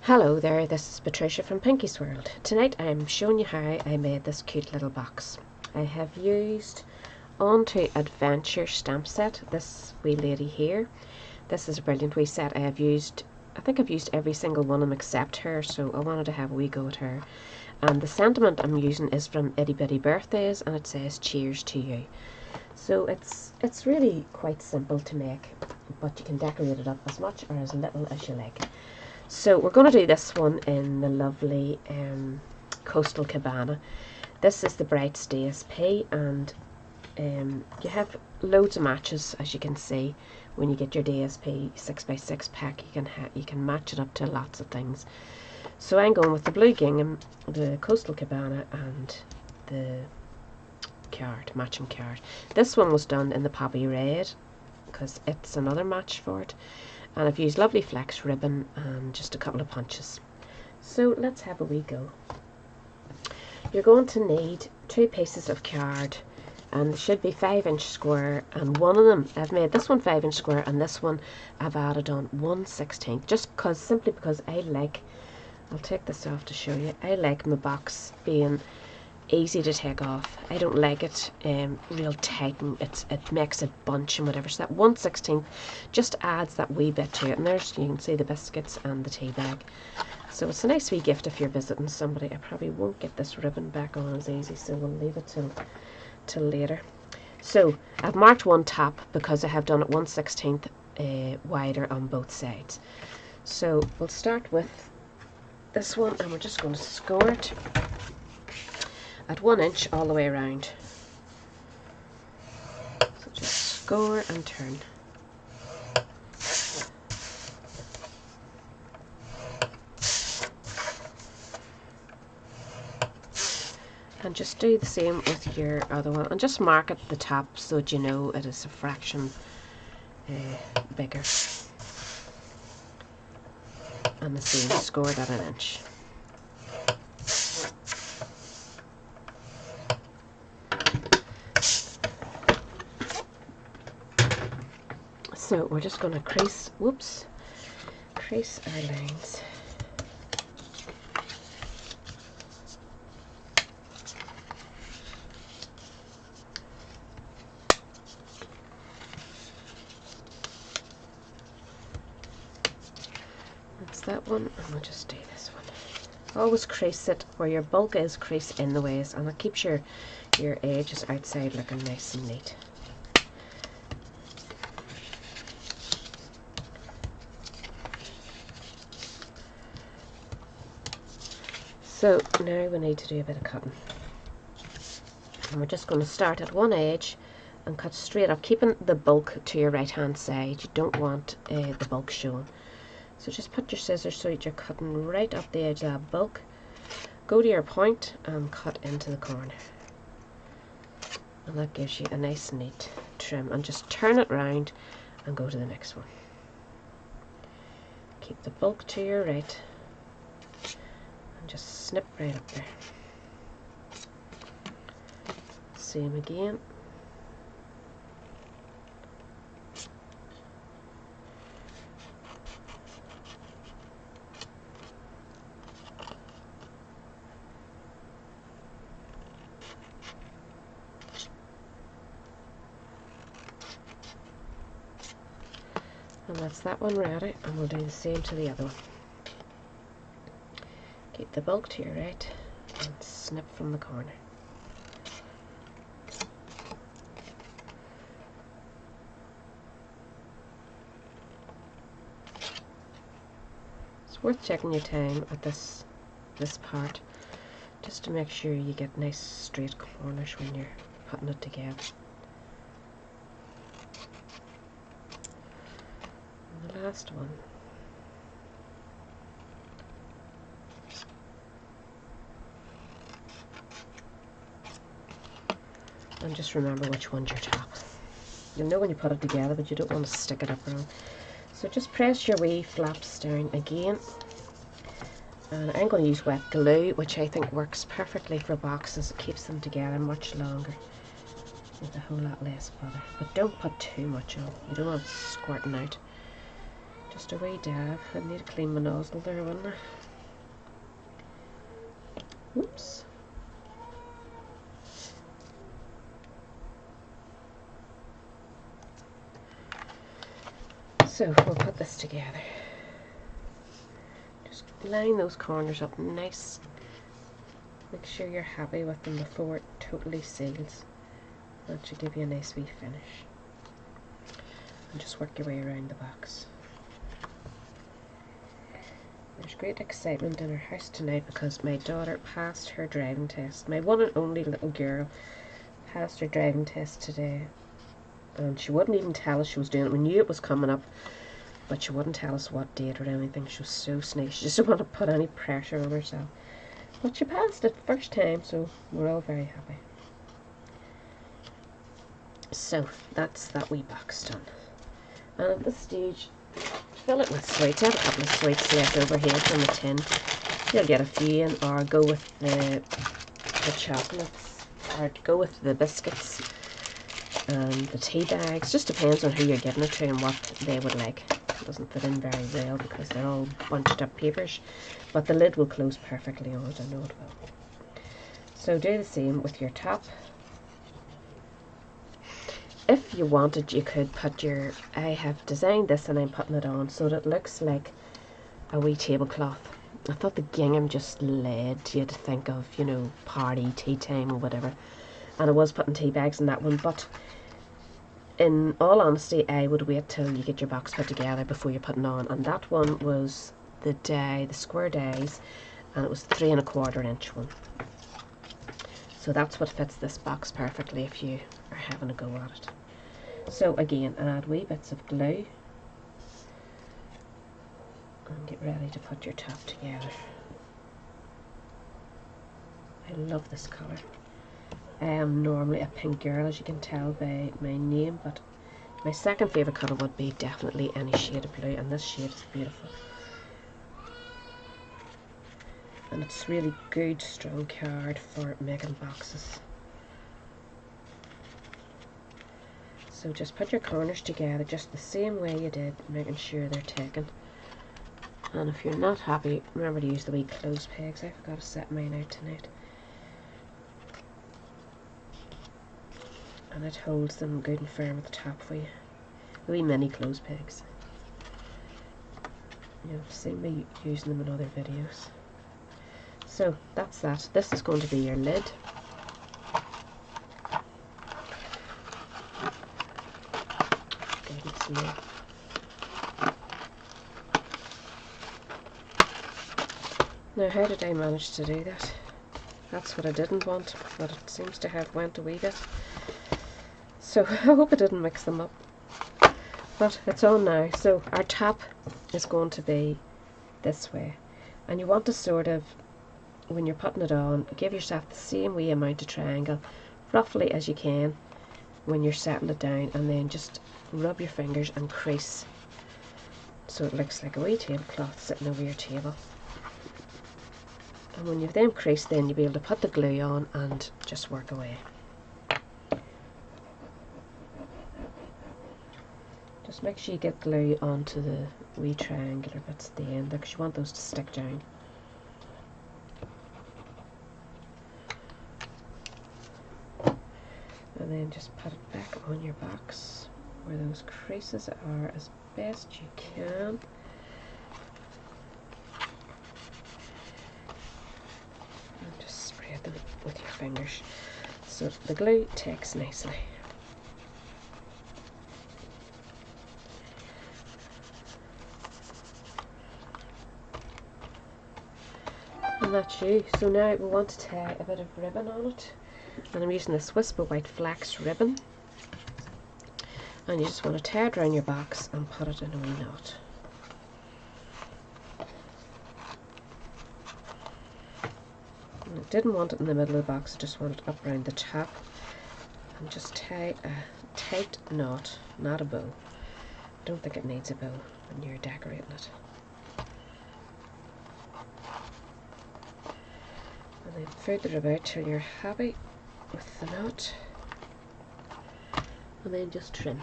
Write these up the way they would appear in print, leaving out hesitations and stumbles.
Hello there, this is Patricia from Pinky's World. Tonight I'm showing you how I made this cute little box. I have used Onto Adventure stamp set, this wee lady here. This is a brilliant wee set. I think I've used every single one of them except her, so I wanted to have a wee go at her. And the sentiment I'm using is from Itty Bitty Birthdays, and it says cheers to you. So it's really quite simple to make, but you can decorate it up as much or as little as you like. So we're going to do this one in the lovely Coastal Cabana. This is the Brights DSP, and you have loads of matches, as you can see. When you get your DSP 6x6 pack, you can match it up to lots of things. So I'm going with the blue gingham, the Coastal Cabana, and the card, matching card. This one was done in the Poppy Red because it's another match for it. And I've used lovely flex ribbon and just a couple of punches. So let's have a wee go. You're going to need 2 pieces of card, and they should be 5-inch square, and one of them, I've made this one 5-inch square, and this one I've added on 1/16, simply because I like, I'll take this off to show you, I like my box being easy to take off. I don't like it real tight, and it makes it bunch and whatever. So that 1/16 just adds that wee bit to it. And there's, you can see the biscuits and the tea bag. So it's a nice wee gift if you're visiting somebody. I probably won't get this ribbon back on as easy, so we'll leave it till later. So I've marked one top because I have done it 1/16 wider on both sides. So we'll start with this one, and we're just going to score it at 1 inch all the way around. So just score and turn. And just do the same with your other one, and just mark at the top so that you know it is a fraction bigger. And the same, scored at 1 inch. So we're just going to crease our lines. That's that one, and we'll just do this one. Always crease it where your bulk is, crease in the ways, and it keeps your edges outside looking nice and neat. So now we need to do a bit of cutting, and we're just going to start at one edge and cut straight up, keeping the bulk to your right hand side. You don't want the bulk showing, so just put your scissors so that you're cutting right up the edge of that bulk. Go to your point and cut into the corner, and that gives you a nice neat trim. And just turn it round and go to the next one. Keep the bulk to your right, just snip right up there. Same again. And that's that one ready, and we'll do the same to the other one. Keep the bulk to your right and snip from the corner. It's worth checking your time at this part, just to make sure you get nice straight corners when you're putting it together. And the last one. And just remember which one's your top. You'll know when you put it together, but you don't want to stick it up wrong. So just press your wee flaps down again. And I'm going to use wet glue, which I think works perfectly for boxes. It keeps them together much longer with a whole lot less butter. But don't put too much on. You don't want it squirting out. Just a wee dab. I need to clean my nozzle there, wouldn't I? Oops. So we'll put this together. Just line those corners up nice. Make sure you're happy with them before it totally seals. That should give you a nice wee finish. And just work your way around the box. There's great excitement in our house tonight because my daughter passed her driving test. My one and only little girl passed her driving test today. And she wouldn't even tell us she was doing it. We knew it was coming up, but she wouldn't tell us what date or anything. She was so snake. She just didn't want to put any pressure on herself. But she passed it first time, so we're all very happy. So that's that wee box done. And at this stage, fill it with sweets. I have a couple of sweets left over here from the tin. You'll get a few in, or go with the chocolates, or go with the biscuits and the tea bags. Just depends on who you're giving it to and what they would like. It doesn't fit in very well because they're all bunched up papers, but the lid will close perfectly on it, I know it will. So do the same with your top. If you wanted, you could put your, I have designed this and I'm putting it on so that it looks like a wee tablecloth. I thought the gingham just led you to think of, you know, party, tea time or whatever. And I was putting tea bags in that one, but in all honesty, I would wait till you get your box put together before you're putting on. And that one was the die, the square dies, and it was 3 1/4 inch one. So that's what fits this box perfectly if you are having a go at it. So again, add wee bits of glue and get ready to put your top together. I love this colour. I am normally a pink girl, as you can tell by my name, but my second favourite colour would be definitely any shade of blue, and this shade is beautiful. And it's really good, strong card for making boxes. So just put your corners together just the same way you did, making sure they're taken. And if you're not happy, remember to use the wee clothes pegs. I forgot to set mine out tonight. And it holds them good and firm at the top for you. The wee mini clothes pegs. You'll see me using them in other videos. So that's that. This is going to be your lid. Goodness me. Now how did I manage to do that? That's what I didn't want, but it seems to have went a wee bit. So I hope I didn't mix them up. But it's on now. So our top is going to be this way. And you want to sort of, when you're putting it on, give yourself the same wee amount of triangle, roughly as you can, when you're setting it down, and then just rub your fingers and crease so it looks like a wee tablecloth sitting over your table. And when you've then creased, then you'll be able to put the glue on and just work away. Just make sure you get glue onto the wee triangular bits at the end because you want those to stick down. And then just put it back on your box where those creases are as best you can. And just spread them with your fingers so the glue takes nicely. And that's you. So now we want to tie a bit of ribbon on it. And I'm using this Whisper White Flax ribbon. And you just want to tie it around your box and put it in a wee knot. And I didn't want it in the middle of the box, I just want it up around the top. And just tie a tight knot, not a bow. I don't think it needs a bow when you're decorating it. And then feather it about till you're happy with the knot, and then just trim.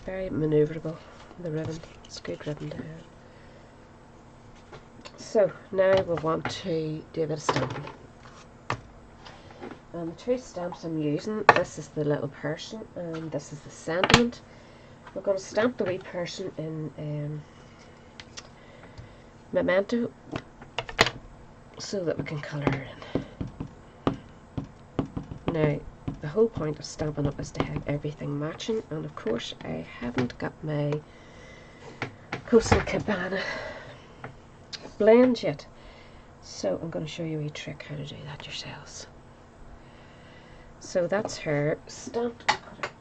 very manoeuvrable, the ribbon. It's a good ribbon to have. So now we want to do a bit of stamping. And the two stamps I'm using, this is the little person and this is the sentiment. We're going to stamp the wee person in Memento so that we can colour her in. Now, the whole point of Stampin' Up is to have everything matching, and of course I haven't got my Coastal Cabana blend yet, so I'm going to show you a trick how to do that yourselves. So that's her stamped. We'll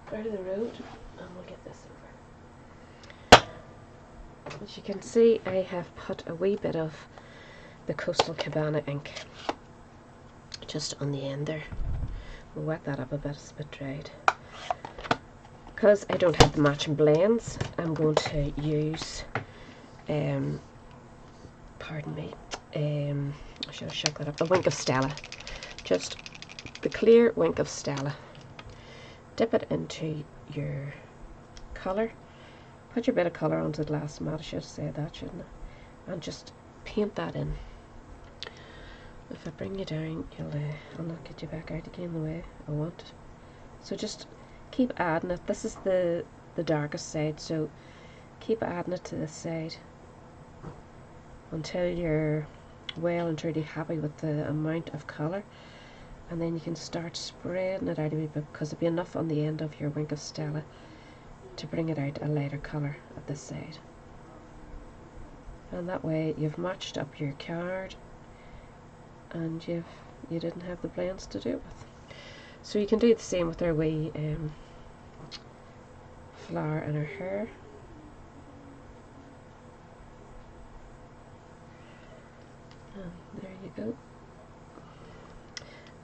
put her out of the road and we'll get this over. As you can see, I have put a wee bit of the Coastal Cabana ink just on the end there. We'll wet that up a bit, it's a bit dried. Because I don't have the matching blends, I'm going to use pardon me, I should have shook that up, a Wink of Stella. Just the clear Wink of Stella. Dip it into your colour. Put your bit of colour onto the glass mat, I should have said that, shouldn't I? And just paint that in. If I bring you down, I'll not get you back out again the way I want. So just keep adding it. This is the darkest side, so keep adding it to this side until you're well and truly happy with the amount of colour, and then you can start spreading it out a wee bit, because there'll be enough on the end of your Wink of Stella to bring it out a lighter colour at this side. And that way you've matched up your card and you didn't have the blends to do it with. So you can do the same with our wee flower in her hair. And there you go.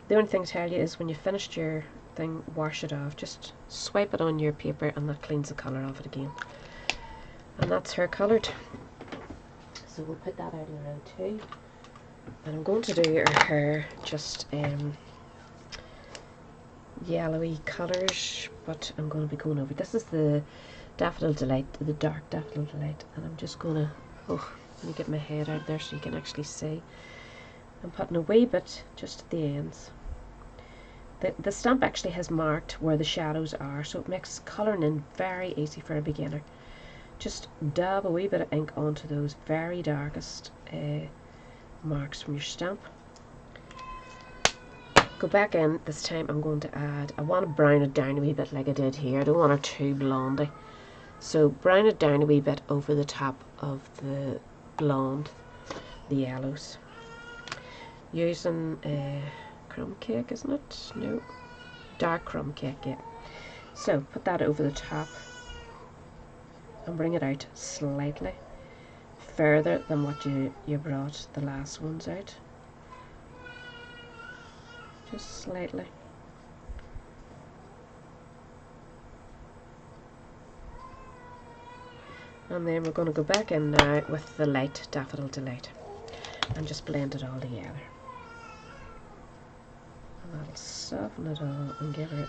The only thing to tell you is when you've finished your thing, wash it off. Just swipe it on your paper and that cleans the colour off it again. And that's her coloured. So we'll put that out in the round too. And I'm going to do her hair just yellowy colours, but I'm going to be going over. This is the Daffodil Delight, the dark Daffodil Delight, and I'm just going to, let me get my head out there so you can actually see. I'm putting a wee bit just at the ends. The stamp actually has marked where the shadows are, so it makes colouring in very easy for a beginner. Just dab a wee bit of ink onto those very darkest marks from your stamp. Go back in. This time I'm going to add, I want to brown it down a wee bit like I did here. I don't want it too blondie. So brown it down a wee bit over the top of the blonde, the yellows. Using crumb cake, isn't it? No, dark crumb cake, yeah. So put that over the top and bring it out slightly further than what you brought the last ones out. Just slightly. And then we're going to go back in now with the light Daffodil Delight and just blend it all together. And that'll soften it all and give her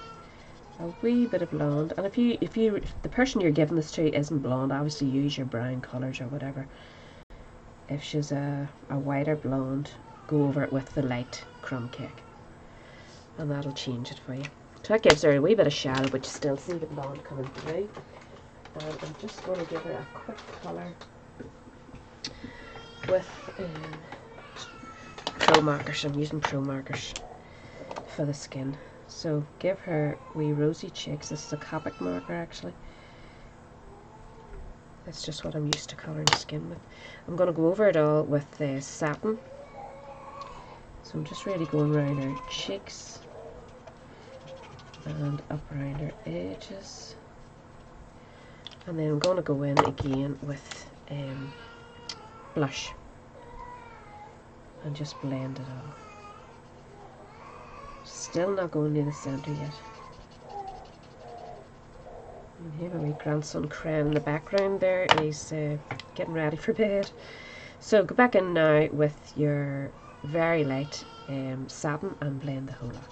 a wee bit of blonde. And if the person you're giving this to isn't blonde, obviously use your brown colours or whatever. If she's a whiter blonde, go over it with the light crumb cake, and that'll change it for you. So that gives her a wee bit of shadow, but you still see the blonde coming through. And I'm just going to give her a quick colour with Pro markers. I'm using Pro markers for the skin. So give her wee rosy cheeks. This is a Copic marker actually. That's just what I'm used to colouring skin with. I'm going to go over it all with satin. So I'm just really going around her cheeks and up around her edges. And then I'm going to go in again with blush and just blend it all. Still not going near the centre yet. And here my wee grandson crying in the background there. He's getting ready for bed. So go back in now with your very light satin and blend the whole lot.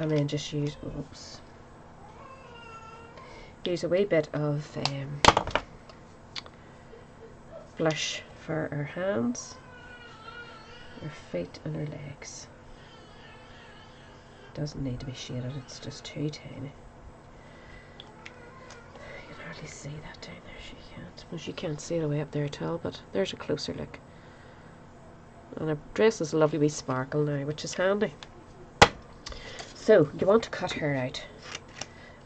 and then just use, use a wee bit of blush for our hands, our feet and our legs. Doesn't need to be shaded, it's just too tiny. You can hardly see that down there, she can't. Well, she can't see it away up there at all, but there's a closer look. And her dress is a lovely wee sparkle now, which is handy. So you want to cut her out,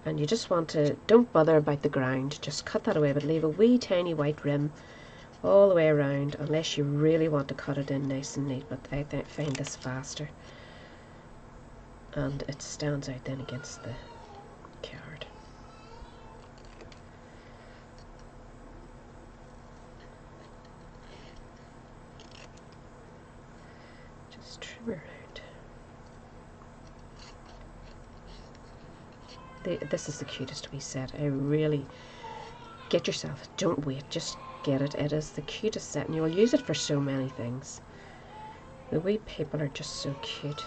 and you just want to, don't bother about the ground, just cut that away, but leave a wee tiny white rim all the way around, unless you really want to cut it in nice and neat, but I find this faster and it stands out then against the card. Just trim around. This is the cutest wee set. I really, get yourself, don't wait, just get it. It is the cutest set, and you'll use it for so many things. The wee people are just so cute.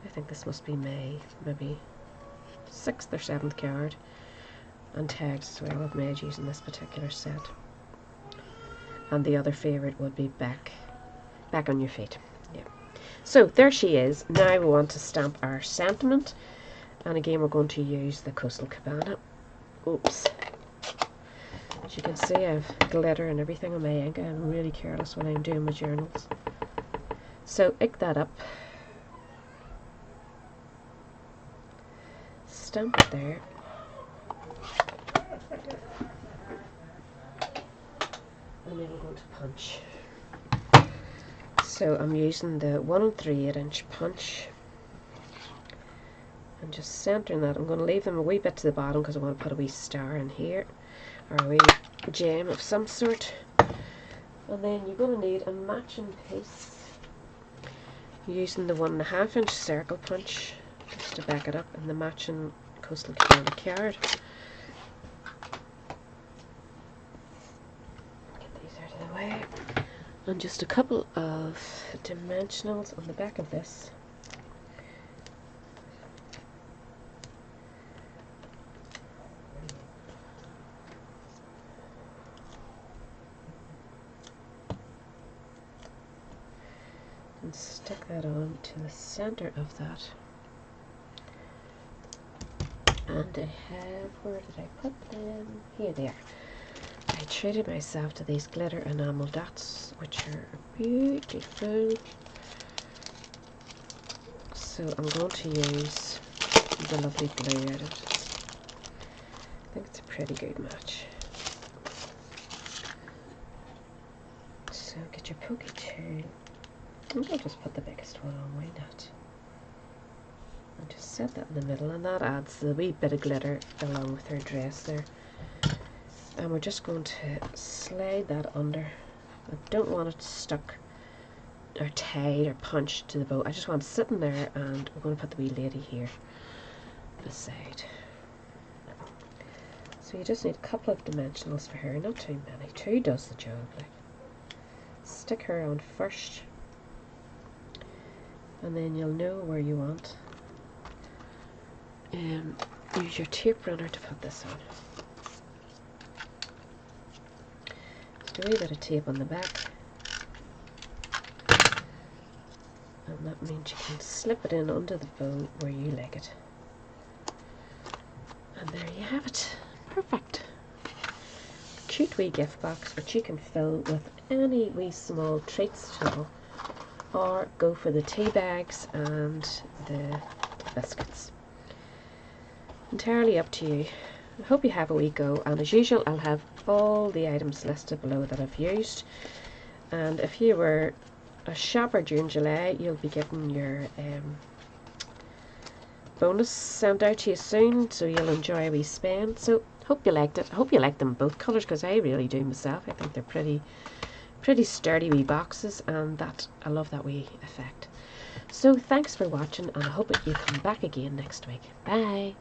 I think this must be May, maybe 6th or 7th card, and tags as well. I've made using this particular set. And the other favourite would be back on your feet. Yeah. So there she is. Now we want to stamp our sentiment, and again we're going to use the Coastal Cabana. Oops. As you can see, I have glitter and everything on my ink. I'm really careless when I'm doing my journals. So ink that up. Stamp it there. And then we're going to punch. So I'm using the 1 3/8 inch punch and just centering that. I'm going to leave them a wee bit to the bottom because I want to put a wee star in here, or a wee gem of some sort. And then you're going to need a matching piece using the 1 1/2 inch circle punch just to back it up, and the matching Coastal Cabana card. And just a couple of dimensionals on the back of this. And stick that on to the center of that. And I have, where did I put them? Here they are. I treated myself to these glitter enamel dots, which are beautiful. So I'm going to use the lovely blue out of it. I think it's a pretty good match. So get your pokey tool. I'll just put the biggest one on, why not? And just set that in the middle, and that adds the wee bit of glitter along with her dress there. And we're just going to slide that under. I don't want it stuck or tied or punched to the bow. I just want it sitting there, and we're going to put the wee lady here beside. So you just need a couple of dimensionals for her, not too many. 2 does the job. Like, stick her on first, and then you'll know where you want. Use your tape runner to put this on. Just a wee bit of tape on the back, and that means you can slip it in under the bow where you like it. And there you have it. Perfect. Cute wee gift box which you can fill with any wee small treats at all, or go for the tea bags and the biscuits. Entirely up to you. I hope you have a wee go, and as usual I'll have all the items listed below that I've used, and if you were a shopper during July you'll be getting your bonus sent out to you soon, so you'll enjoy a wee spend. So hope you liked it. I hope you like them both colours, because I really do myself. I think they're pretty sturdy wee boxes, and that I love that wee effect. So thanks for watching, and I hope that you come back again next week. Bye.